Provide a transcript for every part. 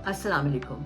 अस्सलाम वालेकुम।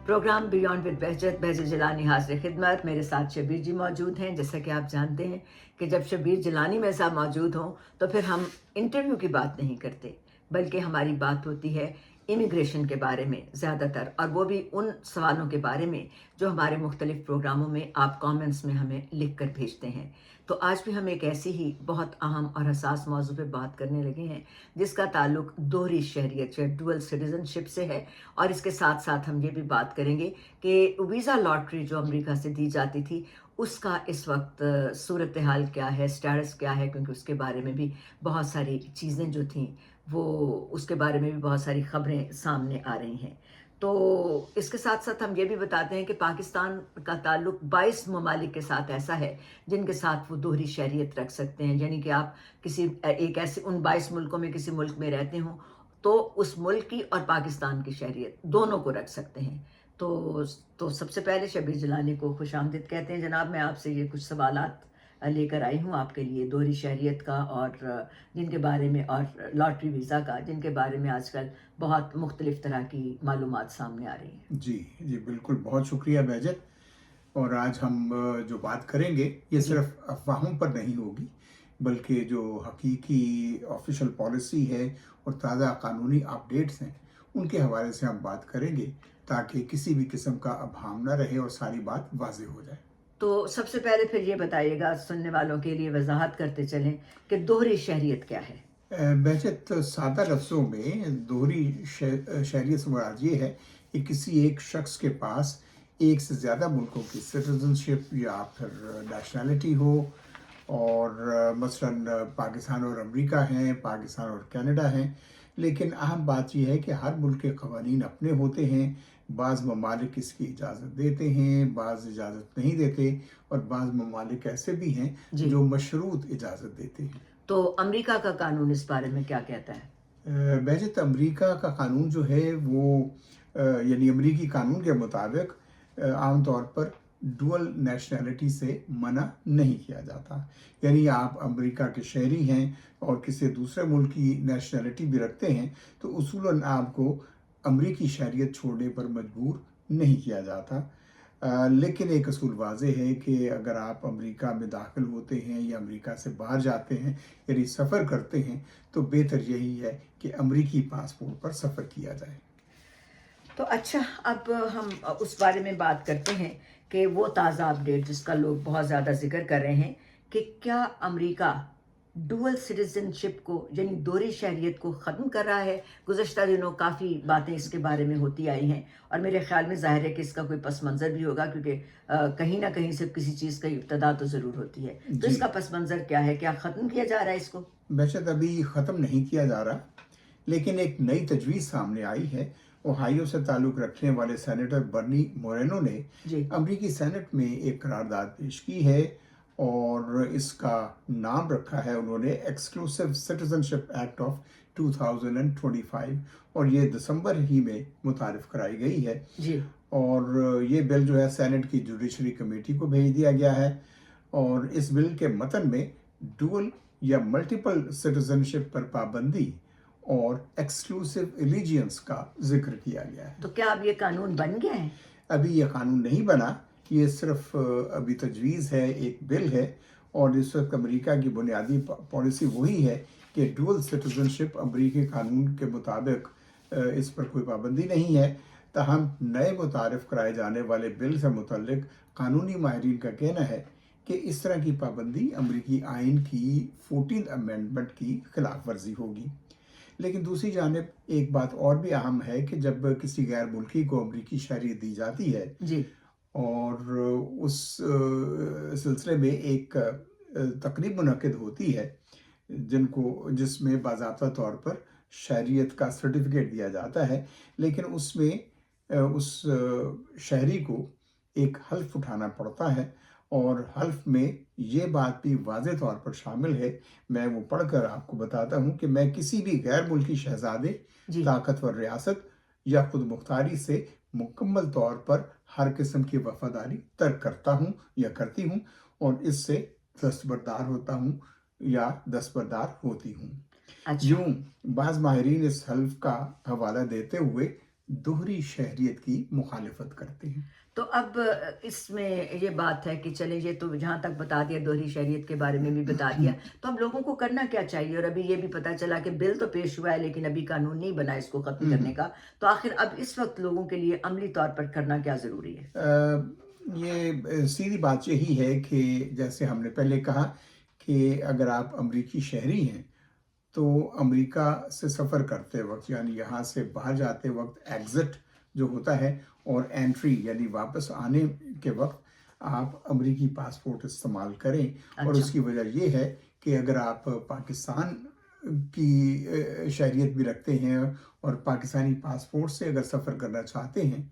Programme beyond with बहजत Jilani हाज़िर खिदमत। मेरे साथ शबीर जी मौजूद हैं। जैसा कि आप जानते हैं कि जब शबीर जिलानी मेरे साथ मौजूद हों तो फिर हम इंटरव्यू की बात नहीं करते, बल्कि हमारी बात होती है इमिग्रेशन के बारे में ज़्यादातर, और वो भी उन सवालों के बारे में जो हमारे मुख्तलिफ प्रोग्रामों में आप कमेंट्स में हमें लिख कर भेजते हैं। तो आज भी हम एक ऐसी ही बहुत अहम और हसास मौजू पे बात करने लगे हैं जिसका ताल्लुक दोहरी शहरियत या डुअल सिटीज़नशिप से है। और इसके साथ साथ हम ये भी बात करेंगे कि वीज़ा लॉटरी जो अमेरिका से दी जाती थी, उसका इस वक्त सूरत हाल क्या है, स्टेटस क्या है, क्योंकि उसके बारे में भी बहुत सारी चीज़ें जो थीं वो उसके बारे में भी बहुत सारी खबरें सामने आ रही हैं। तो इसके साथ साथ हम ये भी बताते हैं कि पाकिस्तान का ताल्लुक 22 ममालिक के साथ ऐसा है जिनके साथ वो दोहरी शहरियत रख सकते हैं। यानी कि आप किसी एक ऐसे उन 22 मुल्कों में किसी मुल्क में रहते हों तो उस मुल्क की और पाकिस्तान की शहरियत दोनों को रख सकते हैं। तो सबसे पहले शबीर जिलानी को खुशामदीद कहते हैं। जनाब, मैं आपसे ये कुछ सवालात लेकर आई हूँ आपके लिए दोहरी शहरियत का, और जिनके बारे में, और लॉटरी वीज़ा का, जिनके बारे में आजकल बहुत मुख्तलिफ तरह की मालूमात सामने आ रही हैं। जी जी, बिल्कुल, बहुत शुक्रिया बहजत। और आज हम जो बात करेंगे ये जी। सिर्फ अफवाहों पर नहीं होगी, बल्कि जो हकीकी ऑफिशियल पॉलिसी है और ताज़ा कानूनी अपडेट्स हैं उनके हवाले से हम बात करेंगे, ताकि किसी भी किस्म का अभाव न रहे और सारी बात वाज़ेह हो जाए। तो सबसे पहले फिर ये बताइएगा, सुनने वालों के लिए वजाहत करते चलें कि दोहरी शहरियत क्या है। बहजत, सादा लफ्ज़ों में दोहरी शहरियत से मुराद ये है कि किसी एक शख्स के पास एक से ज़्यादा मुल्कों की सिटीजनशिप या फिर नेशनैलिटी हो। और मसलन पाकिस्तान और अमेरिका हैं, पाकिस्तान और कनाडा हैं, लेकिन अहम बात यह है कि हर मुल्क के क़वानीन अपने होते हैं। बाज़ ममालिक इसकी इजाज़त देते हैं, बाज़ इजाज़त नहीं देते, और बाज़ ममालिक ऐसे भी हैं जी। जो मशरूत इजाज़त देते हैं। तो अमेरिका का कानून इस बारे में क्या कहता है। वैसे अमेरिका का कानून जो है वो यानी अमेरिकी कानून के मुताबिक आम तौर पर डुअल नेशनैलिटी से मना नहीं किया जाता। यानी आप अमेरिका के शहरी हैं और किसी दूसरे मुल्क की नेशनैलिटी भी रखते हैं तो उसूलन आपको अमेरिकी शहरियत छोड़ने पर मजबूर नहीं किया जाता। लेकिन एक असूल वाज़े है कि अगर आप अमेरिका में दाखिल होते हैं या अमेरिका से बाहर जाते हैं, यानी सफ़र करते हैं, तो बेहतर यही है कि अमेरिकी पासपोर्ट पर सफ़र किया जाए। तो अच्छा, अब हम उस बारे में बात करते हैं कि वो ताज़ा अपडेट जिसका लोग बहुत ज़्यादा जिक्र कर रहे हैं कि क्या अमेरिका डुअल सिटीजनशिप को, यानी दोहरी शहरियत को ख़त्म कर रहा है। गुज़श्ता दिनों काफ़ी बातें इसके बारे में होती आई हैं, और मेरे ख़्याल में ज़ाहिर है कि इसका कोई पस मंज़र भी होगा, क्योंकि कहीं ना कहीं से किसी चीज़ का इब्तदा तो ज़रूर होती है। तो जी, इसका पस मंज़र क्या है, क्या ख़त्म किया जा रहा है इसको। बेशक अभी ख़त्म नहीं किया जा रहा, लेकिन एक नई तजवीज़ सामने आई है। ओहायो से ताल्लुक़ रखने वाले सेनेटर बर्नी मोरेनो ने जी। अमरीकी सेनेट में एक करारदाद पेश की है, और इसका नाम रखा है उन्होंने एक्सक्लूसिव सिटीजनशिप एक्ट ऑफ 2025, और ये दिसंबर ही में मुतारिफ कराई गई है। जी। और ये बिल जो है सेनेट की जुडिशरी कमेटी को भेज दिया गया है, और इस बिल के मतन में डुअल या मल्टीपल सिटीजनशिप पर पाबंदी और एक्सक्लूसिव एलिजियंस का जिक्र किया गया है। तो क्या अब ये कानून बन गया है। अभी ये कानून नहीं बना, ये सिर्फ अभी तजवीज़ है, एक बिल है। और इस वक्त अमेरिका की बुनियादी पॉलिसी वही है कि डुअल सिटीजनशिप अमेरिकी कानून के मुताबिक इस पर कोई पाबंदी नहीं है। ताहम नए मुतारिफ कराए जाने वाले बिल से मुतल्लिक कानूनी माहिरीन का कहना है कि इस तरह की पाबंदी अमेरिकी आइन की 14th अमेंडमेंट की खिलाफ वर्जी होगी। लेकिन दूसरी जानिब एक बात और भी अहम है कि जब किसी गैर मुल्की को अमरीकी शहरियत दी जाती है जी। और उस सिलसिले में एक तकरीब मुनक्किद होती है जिसमें बाज़ाब्ता तौर पर शहरियत का सर्टिफिकेट दिया जाता है, लेकिन उसमें उस शहरी को एक हल्फ उठाना पड़ता है, और हल्फ में ये बात भी वाज़े तौर पर शामिल है। मैं वो पढ़कर आपको बताता हूँ कि मैं किसी भी गैर मुल्की शहज़ादे, जी। ताकतवर रियासत या खुद मुख्तारी से मुकम्मल तौर पर हर किस्म की वफादारी तर्क करता हूँ या करती हूँ, और इससे दस्तबरदार होता हूँ या दस्तबरदार होती हूँ। अच्छा। यूं बाज़ माहिरीन इस हल्फ का हवाला देते हुए दोहरी शहरियत की मुखालिफत करते हैं. तो अब اس میں یہ بات ہے کہ چلیں یہ تو جہاں تک بتا دیا دوہری شہریت کے بارے میں بھی بتا دیا تو اب لوگوں کو کرنا کیا چاہیے اور ابھی یہ بھی پتہ چلا کہ بل تو پیش ہوا ہے لیکن ابھی قانون نہیں بنا اس کو ختم کرنے کا تو آخر اب اس وقت لوگوں کے لیے عملی طور پر کرنا کیا ضروری ہے؟ یہ سیدھی بات یہی ہے کہ جیسے ہم نے پہلے کہا کہ اگر آپ امریکی شہری ہیں تو امریکہ سے سفر کرتے وقت یعنی یہاں سے باہر جاتے وقت ایگزٹ جو ہوتا ہے اور انٹری یعنی واپس آنے کے وقت آپ امریکی پاسپورٹ استعمال کریں. اور اس کی وجہ یہ ہے کہ اگر آپ پاکستان کی شہریت بھی رکھتے ہیں اور پاکستانی پاسپورٹ سے اگر سفر کرنا چاہتے ہیں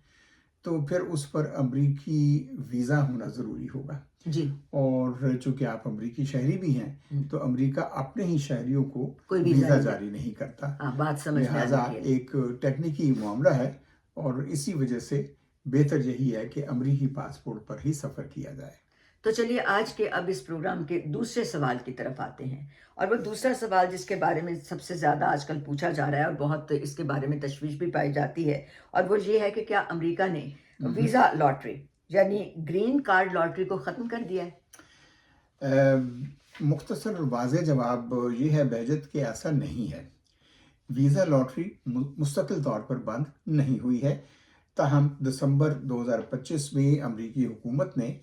تو پھر اس پر امریکی ویزا ہونا ضروری ہوگا. جی. اور چونکہ آپ امریکی شہری بھی ہیں تو امریکہ اپنے ہی شہریوں کو کوئی ویزا جاری نہیں کرتا. بات سمجھ میں لہٰذا آنے کے ایک ٹیکنیکی معاملہ ہے اور اسی وجہ سے بہتر یہی ہے کہ امریکی پاسپورٹ پر ہی سفر کیا جائے. تو چلیے آج کے اب اس پروگرام کے دوسرے سوال کی طرف آتے ہیں اور وہ دوسرا سوال جس کے بارے میں سب سے زیادہ آج کل پوچھا جا رہا ہے اور بہت اس کے بارے میں تشویش بھی پائی جاتی ہے اور وہ یہ ہے کہ کیا امریکہ نے ویزا لاٹری یعنی گرین کارڈ لاٹری کو ختم کر دیا ہے؟ مختصر اور واضح جواب یہ ہے بہجت کہ ایسا نہیں ہے. ویزا لاٹری مستقل طور پر بند نہیں ہوئی ہے تاہم دسمبر 2025 میں امریکی حکومت نے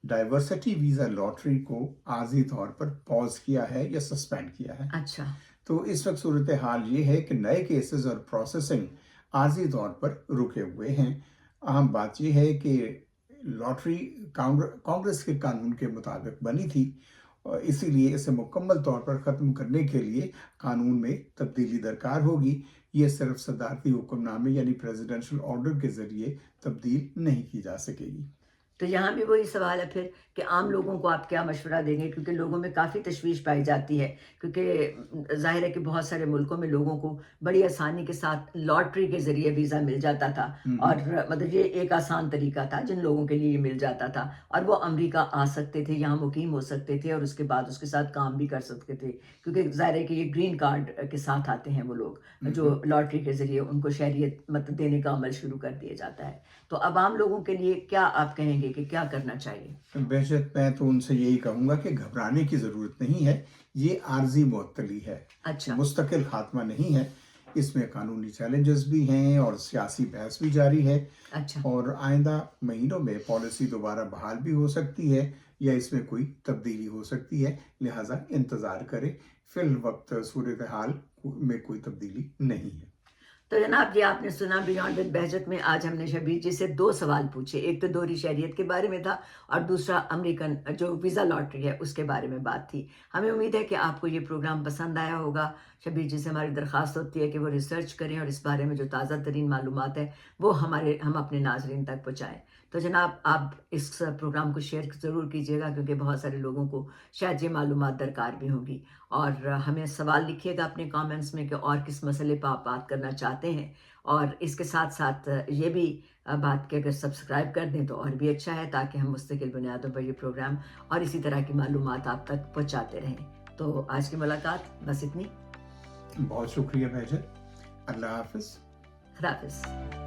ڈائیورسٹی ویزا لاٹری کو عارضی طور پر پاز کیا ہے یا سسپینڈ کیا ہے. اچھا. تو اس وقت صورتحال یہ ہے کہ نئے کیسز اور پروسیسنگ عارضی طور پر رکے ہوئے ہیں. اہم بات یہ ہے کہ لاٹری کانگریس کے قانون کے مطابق بنی تھی اور اسی لیے اسے مکمل طور پر ختم کرنے کے لیے قانون میں تبدیلی درکار ہوگی. یہ صرف صدارتی حکم نامے یعنی پریزیڈنشل آرڈر کے ذریعے تبدیل نہیں کی جا سکے گی. تو یہاں بھی وہی سوال ہے پھر کہ عام لوگوں کو آپ کیا مشورہ دیں گے کیونکہ لوگوں میں کافی تشویش پائی جاتی ہے کیونکہ ظاہر ہے کہ بہت سارے ملکوں میں لوگوں کو بڑی آسانی کے ساتھ لاٹری کے ذریعے ویزا مل جاتا تھا اور مطلب یہ ایک آسان طریقہ تھا جن لوگوں کے لیے یہ مل جاتا تھا اور وہ امریکہ آ سکتے تھے یہاں مقیم ہو سکتے تھے اور اس کے بعد اس کے ساتھ کام بھی کر سکتے تھے کیونکہ ظاہر ہے کہ یہ گرین کارڈ کے ساتھ آتے ہیں وہ لوگ جو لاٹری کے ذریعے ان کو شہریت مطلب دینے کا عمل شروع کر دیا جاتا ہے. تو اب عام لوگوں کے لیے کیا آپ کہیں گے کہ کیا کرنا چاہیے؟ بہشت میں تو ان سے یہی کہوں گا کہ گھبرانے کی ضرورت نہیں ہے. یہ عارضی معطلی ہے. اچھا. مستقل خاتمہ نہیں ہے. اس میں قانونی چیلنجز بھی ہیں اور سیاسی بحث بھی جاری ہے. اچھا. اور آئندہ مہینوں میں پالیسی دوبارہ بحال بھی ہو سکتی ہے یا اس میں کوئی تبدیلی ہو سکتی ہے. لہٰذا انتظار کریں. فی الوقت صورتحال میں کوئی تبدیلی نہیں ہے. تو جناب جی آپ نے سنا بیانڈ ود بہجت میں آج ہم نے شبیر جی سے دو سوال پوچھے. ایک تو دوہری شہریت کے بارے میں تھا اور دوسرا امریکن جو ویزا لاٹری ہے اس کے بارے میں بات تھی. ہمیں امید ہے کہ آپ کو یہ پروگرام پسند آیا ہوگا. شبیر جی سے ہماری درخواست ہوتی ہے کہ وہ ریسرچ کریں اور اس بارے میں جو تازہ ترین معلومات ہے وہ ہم اپنے ناظرین تک پہنچائیں. تو جناب آپ اس پروگرام کو شیئر ضرور کیجیے گا کیونکہ بہت سارے لوگوں کو شاید یہ معلومات درکار بھی ہوں گی. اور ہمیں سوال لکھیے گا اپنے کامنٹس میں کہ اور کس مسئلے پہ آپ بات کرنا چاہتے ہیں. اور اس کے ساتھ ساتھ یہ بھی بات کہ اگر سبسکرائب کر دیں تو اور بھی اچھا ہے تاکہ ہم مستقل بنیادوں پر یہ پروگرام اور اسی طرح کی معلومات آپ تک پہنچاتے رہیں. تو آج کی ملاقات بس اتنی. بہت شکریہ بہجت. اللہ حافظ. خدا حافظ.